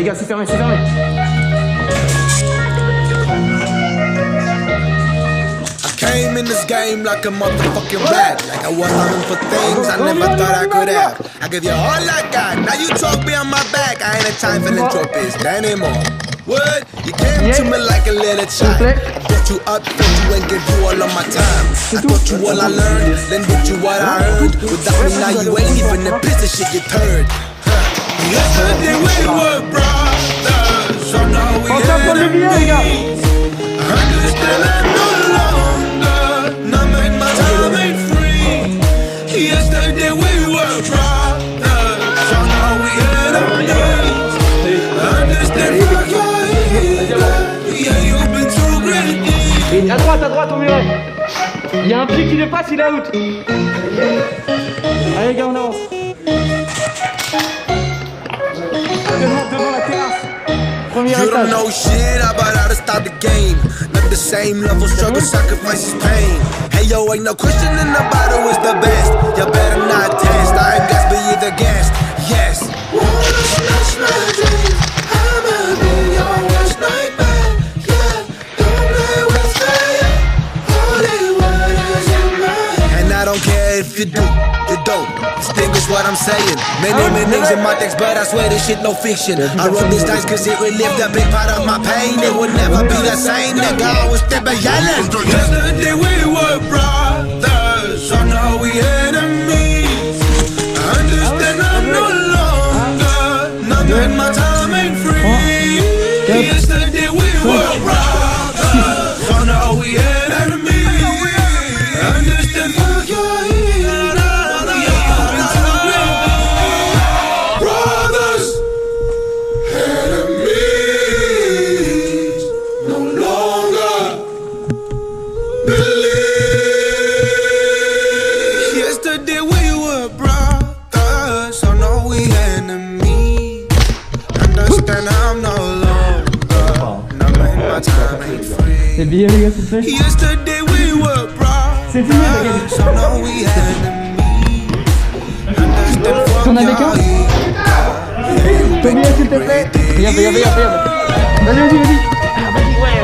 gars, c'est fermé, c'est fermé. Came in this game like a motherfucking rat. Like I was hunting for things I never thought I could have. I give you all I got. Now you talk behind my back. I ain't a time for philanthropist anymore. What? You came to me like a little child. I brought you up, fed you and gave you all of my time. I taught you all I learned, then did you what I earned. Without me now you ain't even a piece of shit you turned. Yesterday we were brothers, so now we enemies. Understand I'm no longer, now make my time ain't free. Yesterday we were brothers, so now we enemies. Understand fuck your head, yeah you've been too greedy. À droite au mur. Il y a un pied qui dépasse, il est out. Allez les gars, on avance. Devant la terrasse. You don't know shit about how to stop the game. Not the same level, struggle, sacrifices, pain. Hey yo, ain't no question in the battle is the best. You better not test, I ain't gas, but you the guest. Yes. Smash my dreams, I'ma be your worst nightmare. Yeah, don't play with fire. Holy waters in my head. And I don't care if you do, you don't. Distinguish what I'm saying. Many names in my text, but I swear this shit no fiction. I wrote these lines cause it relived a big part of my pain. It would never be the same, nigga, I was stepping yelling. Yesterday we were brothers, so now we enemies. I understand I'm no longer, now that my time ain't free. Yesterday we were brothers, so now we enemies. I understand fuck your head. C'est bien les gars, c'est fait. C'est fini les gars. T'en avais qu'un? Tommy, s'il te plaît. Viens. Vas-y. Ah, vas-y, ouais.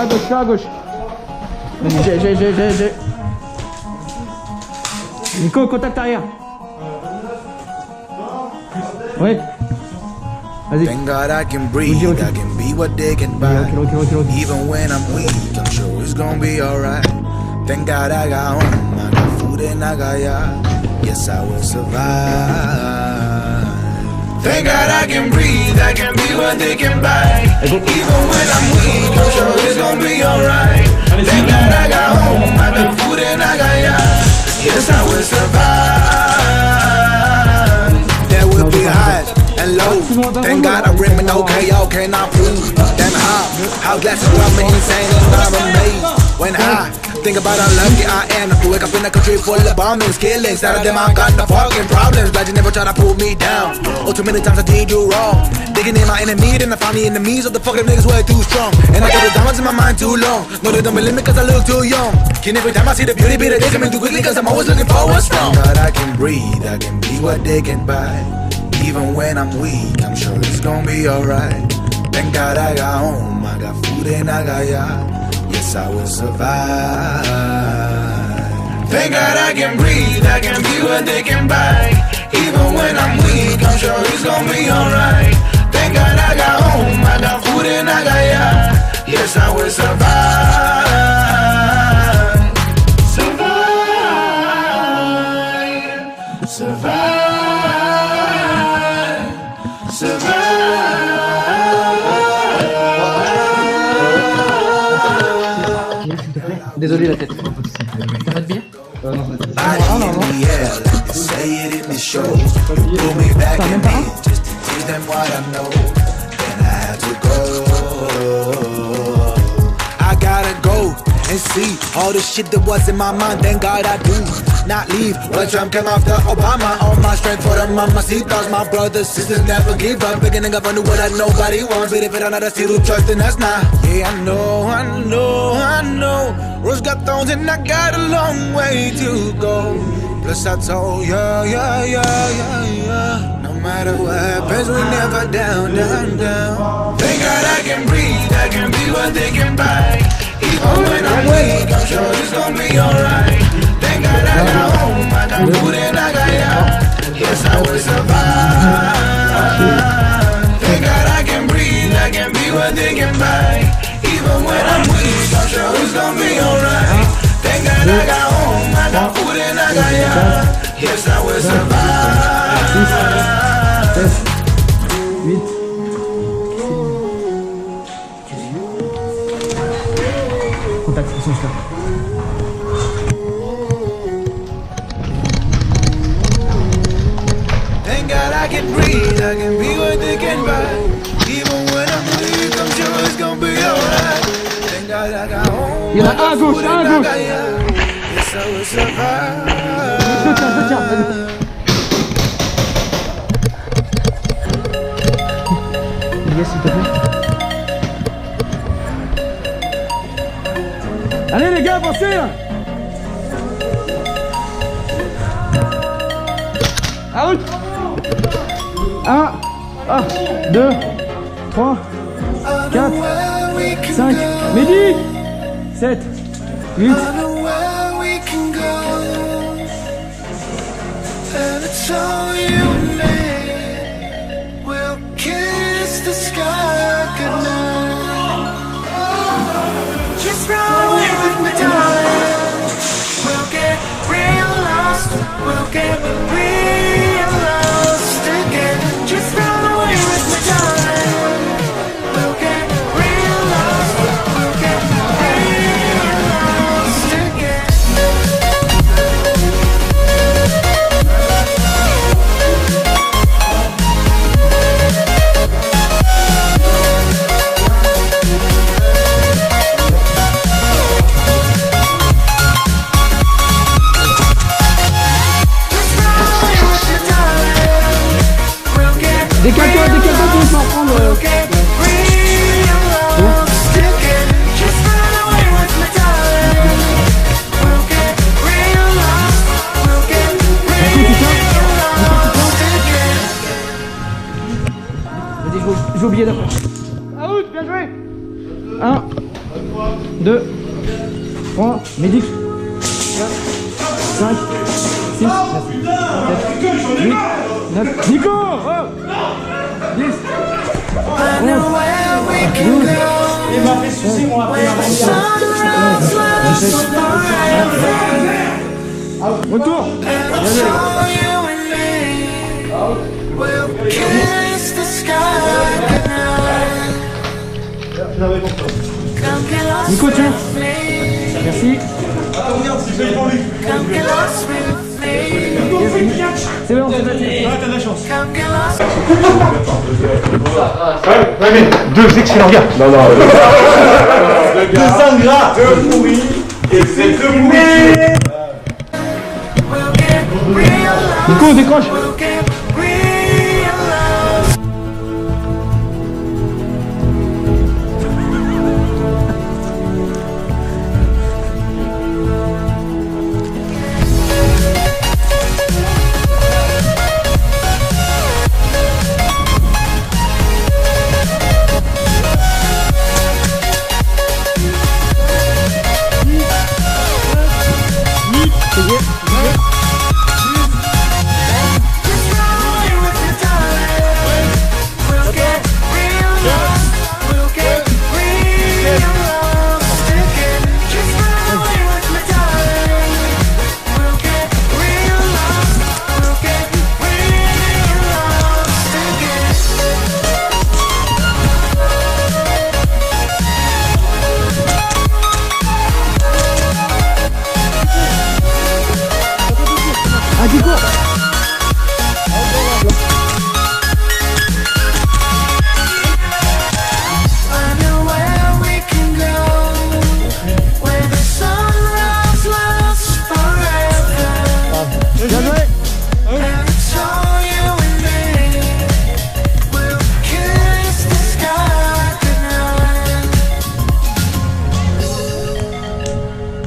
Je suis à gauche. J'ai. Nico, contact arrière. Oui. Vas-y. Thank God I can breathe, I can be what they can buy. Even when I'm weak, I'm sure it's gonna be alright. Thank God I got home, I got food and I got yacht. Yes, I will survive. Thank God I can breathe, I can be what they can buy. Even when I'm weak, I'm sure it's gonna be alright. Thank God I got home, I got food and I got yacht. Yes, I will survive. There will be highs and lows. Thank God I'm rimming okay, not prove. Damn how glasses drive me insane and I'm amazed. When I think about how lucky I am to wake up in a country full of bombings, killings. None of them I got no fucking problems. Glad you never try to pull me down. Oh, too many times I did you wrong. Digging in my enemy, then I found the enemies of the fucking niggas way too strong. And I got the diamonds in my mind too long. No, they don't believe me cause I look too young. Can every time I see the beauty be the day coming too quickly cause I'm always looking for what's wrong. But I can breathe, I can be what they can buy. Even when I'm weak, I'm sure it's gonna be alright. Thank God I got home, I got food and I got yacht. Yes, I will survive. Thank God I can breathe, I can be what they can buy. Even when I'm weak, I'm sure it's gonna be alright. Thank God I got home, I got food and I got yacht. Yes, I will survive. Désolé la tête. T'as pas de bière? Non. T'as même pas un? I gotta go they see all the shit that was in my mind. Thank God I do not leave. But Trump came after Obama. All my strength for the mamacitas. My brothers, sisters never give up. Big nigga for what that nobody wants. But if it another see who trust, then that's not. Yeah, I know. Rose got thorns and I got a long way to go. Plus I told yeah. No matter what happens, we never down. Thank God I can breathe, I can be what they can buy. Even when I'm weak, I'm sure it's gonna be alright. Thank God I got home, I got food and I got out. Yes, I will survive. Thank God I can breathe, I can be what they can buy. Even when I'm weak, I'm sure it's gonna be alright. Thank God I got home, I got food and I got out. Yes, I will survive. 8. Contact, attention, stop. Thank God I can breathe, I can be what they can buy. Even when I'm weak, I'm sure it's gonna be alright. Thank God I got home. Il y en a un à gauche, un à gauche. Yes, I will survive. Yes, s'il te plaît. Allez les gars, avancez là. Out. 1, 2, 3, 4, 5, Mehdi 7, 8. The sky goodnight. Just run away with me, darling. We'll get real lost. We'll get real lost again. Just run away with me, darling. We'll get real lost. We'll get real lost again. Décale-toi, tu vas prendre. Vas-y, j'ai oublié d'après. Out, bien joué. 1, 2, 3, Médic. 4, 5, 6, 7, 8, 9. Nico, oh 10. Il m'a fait souci moi après Retour. Nico, tiens. Merci. C'est bon, c'est facile. T'as de la chance. Ouais, mais deux excellents gars. Non. Deux ingrats. Deux pourris. Et c'est deux pourris. Nico, décroche.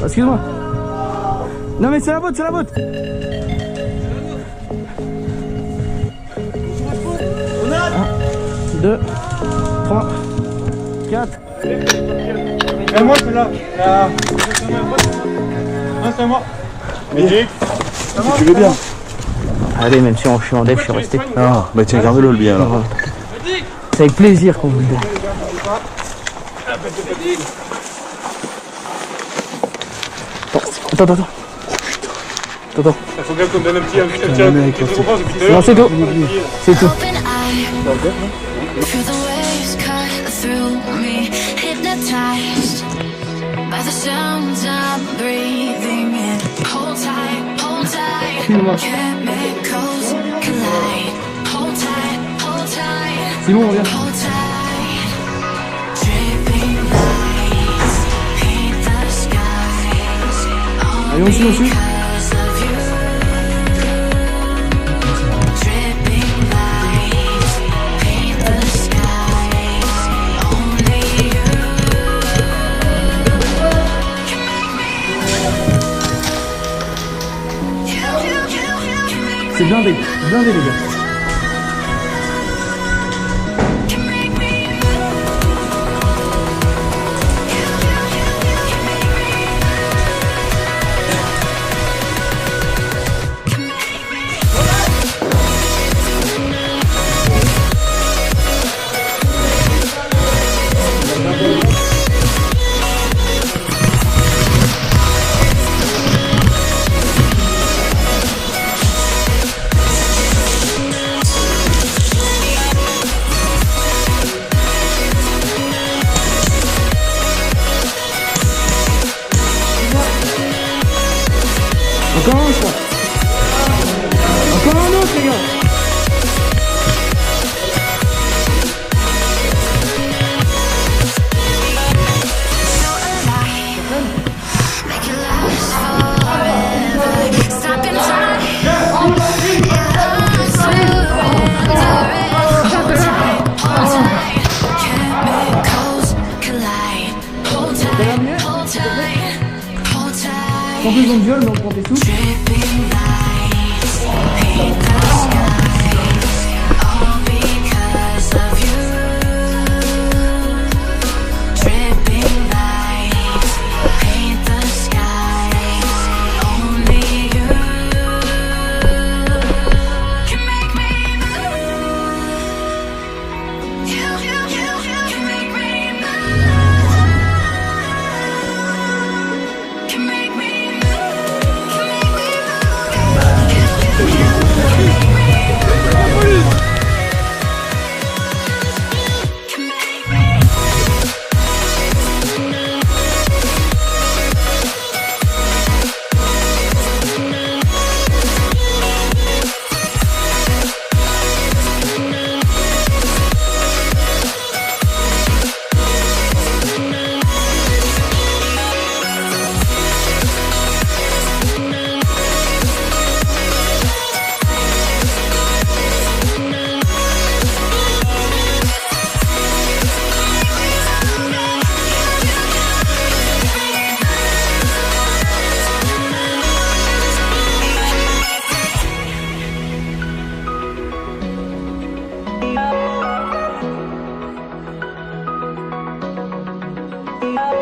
Excuse-moi. Non mais c'est la vôtre, c'est la vôtre. 1, 2, 3, 4. Et moi, c'est là. Non, c'est moi. Médic. Si tu veux bien. Allez, même si je suis en dev, je suis resté. Ah, bah tiens, garde-le le bien alors. C'est avec plaisir qu'on vous le donne. Attends. Attends. Il faut bien qu'on donne un petit récompense. Non, c'est tout. C'est tout. Open eye, feel the waves cut through me, hypnotized by the sounds I'm breathing in. Hold tight, chemicals collide. Hold tight, Simon, reviens. hold tight. Dripping lights paint the skies. Allez, on suit, on suit. Because of you. Dripping lights paint the skies. Only you can make me. You C'est blindé, blindé les gars. can make me. Encore un, je crois. Encore un autre, les gars. So alive, make it last forever. Stop in time. Hold tight. Chemicals collide. Hold tight, hold tight, hold tight. En plus, on viole, donc quand t'es sous. Dripping lights paint the skies. All because of you. Dripping lights paint the skies. Only you can make me move. You can make me move. Can make me move. Yeah.